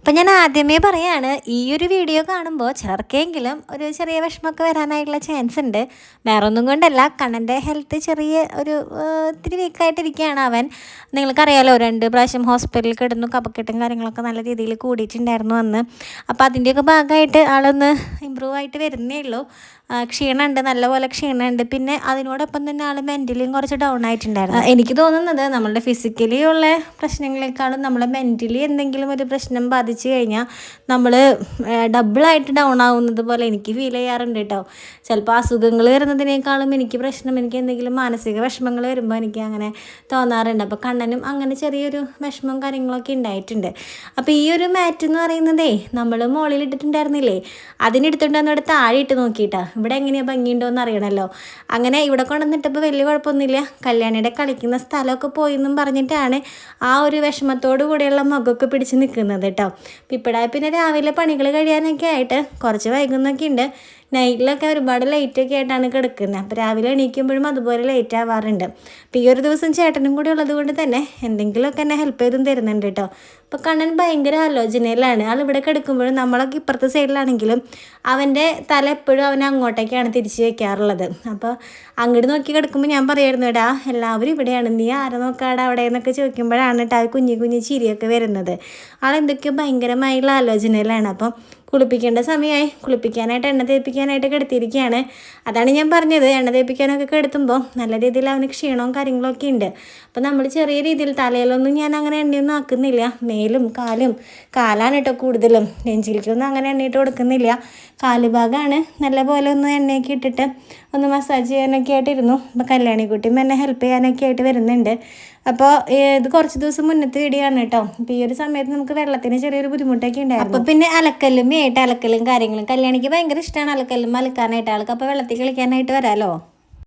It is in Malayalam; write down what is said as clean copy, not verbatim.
അപ്പം ഞാൻ ആദ്യമേ പറയാണ്, ഈ ഒരു വീഡിയോ കാണുമ്പോൾ ചിലർക്കെങ്കിലും ഒരു ചെറിയ വിഷമമൊക്കെ വരാനായിട്ടുള്ള ചാൻസ് ഉണ്ട്. വേറൊന്നും കൊണ്ടല്ല, കണ്ണൻ്റെ ഹെൽത്ത് ചെറിയ ഒരു ഇത്തിരി വീക്കായിട്ടിരിക്കുകയാണ് അവൻ. നിങ്ങൾക്കറിയാലോ, 2 പ്രാവശ്യം ഹോസ്പിറ്റലിൽ കിടന്നു, കഫക്കെട്ടും കാര്യങ്ങളൊക്കെ നല്ല രീതിയിൽ കൂടിയിട്ടുണ്ടായിരുന്നു അന്ന്. അപ്പോൾ അതിൻ്റെയൊക്കെ ഭാഗമായിട്ട് ആളൊന്ന് ഇമ്പ്രൂവ് ആയിട്ട് വരുന്നേ ഉള്ളൂ. ക്ഷീണമുണ്ട്, നല്ലപോലെ ക്ഷീണമുണ്ട്. പിന്നെ അതിനോടൊപ്പം തന്നെ ആൾ മെൻ്റലിയും കുറച്ച് ഡൗൺ ആയിട്ടുണ്ടായിരുന്നു. എനിക്ക് തോന്നുന്നത് നമ്മളുടെ ഫിസിക്കലി ഉള്ള പ്രശ്നങ്ങളെക്കാളും നമ്മളെ മെൻ്റലി എന്തെങ്കിലും ഒരു പ്രശ്നം ബാധിച്ചു കഴിഞ്ഞാൽ നമ്മൾ ഡബിളായിട്ട് ഡൗൺ ആവുന്നത് പോലെ എനിക്ക് ഫീൽ ചെയ്യാറുണ്ട് കേട്ടോ. ചിലപ്പോൾ അസുഖങ്ങൾ വരുന്നതിനേക്കാളും എനിക്ക് എന്തെങ്കിലും മാനസിക വിഷമങ്ങൾ വരുമ്പോൾ എനിക്ക് അങ്ങനെ തോന്നാറുണ്ട്. അപ്പോൾ കണ്ണനും അങ്ങനെ ചെറിയൊരു വിഷമം കാര്യങ്ങളൊക്കെ ഉണ്ടായിട്ടുണ്ട്. അപ്പോൾ ഈ ഒരു മാറ്റ് എന്ന് പറയുന്നതേ നമ്മൾ മുകളിൽ ഇട്ടിട്ടുണ്ടായിരുന്നില്ലേ, അതിനെടുത്തുകൊണ്ട് വന്നിവിടെ താഴെ ഇട്ട് നോക്കിയിട്ടാ ഇവിടെ എങ്ങനെയാണ് ഭംഗിയുണ്ടോ എന്ന് അറിയണമല്ലോ. അങ്ങനെ ഇവിടെ കൊണ്ടുവന്നിട്ടപ്പോൾ വലിയ കുഴപ്പമൊന്നുമില്ല. കല്യാണിയുടെ കളിക്കുന്ന സ്ഥലമൊക്കെ പോയെന്നും പറഞ്ഞിട്ടാണ് ആ ഒരു വിഷമത്തോടു കൂടെയുള്ള മുഖമൊക്കെ പിടിച്ച് നിൽക്കുന്നത് കേട്ടോ. ഇപ്പോഴാണ് പിന്നെ രാവിലെ പണികൾ കഴിയാനൊക്കെ ആയിട്ട് കുറച്ച് വൈകുന്നൊക്കെ ഉണ്ട്. നൈറ്റിലൊക്കെ ഒരുപാട് ലേറ്റൊക്കെ ആയിട്ടാണ് കിടക്കുന്നത്. അപ്പോൾ രാവിലെ എണീക്കുമ്പോഴും അതുപോലെ ലേറ്റ് ആവാറുണ്ട്. അപ്പോൾ ഈ ഒരു ദിവസം ചേട്ടനും കൂടി ഉള്ളത് കൊണ്ട് തന്നെ എന്തെങ്കിലുമൊക്കെ എന്നെ ഹെൽപ്പ് ചെയ്തും തരുന്നുണ്ട് കേട്ടോ. അപ്പോൾ കണ്ണൻ ഭയങ്കര ആലോചനയിലാണ്. ആളിവിടെ കിടക്കുമ്പോഴും നമ്മളൊക്കെ ഇപ്പുറത്തെ സൈഡിലാണെങ്കിലും അവൻ്റെ തല എപ്പോഴും അവൻ അങ്ങോട്ടേക്കാണ് തിരിച്ച് വയ്ക്കാറുള്ളത്. അപ്പോൾ അങ്ങോട്ട് നോക്കി കിടക്കുമ്പോൾ ഞാൻ പറയായിരുന്നു, എടാ എല്ലാവരും ഇവിടെയാണ്, നീ ആരെ നോക്കാടാ അവിടെ എന്നൊക്കെ ചോദിക്കുമ്പോഴാണ് കേട്ടോ ആ കുഞ്ഞു കുഞ്ഞു ചിരിയൊക്കെ വരുന്നത്. ആളെന്തൊക്കെയോ ഭയങ്കരമായുള്ള ആലോചനയിലാണ്. അപ്പം കുളിപ്പിക്കേണ്ട സമയമായി. കുളിപ്പിക്കാനായിട്ട് എണ്ണ തേപ്പിക്കാനായിട്ട് കിടത്തിയിരിക്കുകയാണ്. അതാണ് ഞാൻ പറഞ്ഞത്, എണ്ണ തേപ്പിക്കാനൊക്കെ കിടത്തുമ്പോൾ നല്ല രീതിയിൽ അവന് ക്ഷീണവും കാര്യങ്ങളൊക്കെ ഉണ്ട്. അപ്പോൾ നമ്മൾ ചെറിയ രീതിയിൽ തലയിലൊന്നും ഞാൻ അങ്ങനെ എണ്ണയൊന്നും ആക്കുന്നില്ല. മേലും കാലാണ് കേട്ടോ കൂടുതലും, നെഞ്ചിലേക്കൊന്നും അങ്ങനെ എണ്ണയിട്ട് കൊടുക്കുന്നില്ല. കാലുഭാഗമാണ് നല്ല പോലെ ഒന്ന് എണ്ണയൊക്കെ ഇട്ടിട്ട് ഒന്ന് മസാജ് ചെയ്യാനൊക്കെ ആയിട്ടിരുന്നു. അപ്പോൾ കല്യാണിക്കുട്ടിയും എന്നെ ഹെൽപ്പ് ചെയ്യാനൊക്കെ ആയിട്ട് വരുന്നുണ്ട്. അപ്പോൾ ഇത് കുറച്ച് ദിവസം മുന്നത്തെ വീഡിയോ ആണ് കേട്ടോ. അപ്പോൾ ഈ ഒരു സമയത്ത് നമുക്ക് വെള്ളത്തിന് ചെറിയൊരു ബുദ്ധിമുട്ടൊക്കെ ഉണ്ടായിരുന്നു. അപ്പോൾ പിന്നെ അലക്കലും കാര്യങ്ങളും കല്യാണിക്ക് ഭയങ്കര ഇഷ്ടമാണ് അലക്കലും അലക്കാനായിട്ട്. ആൾക്ക് അപ്പോൾ വെള്ളത്തിൽ കളിക്കാനായിട്ട് വരാമല്ലോ.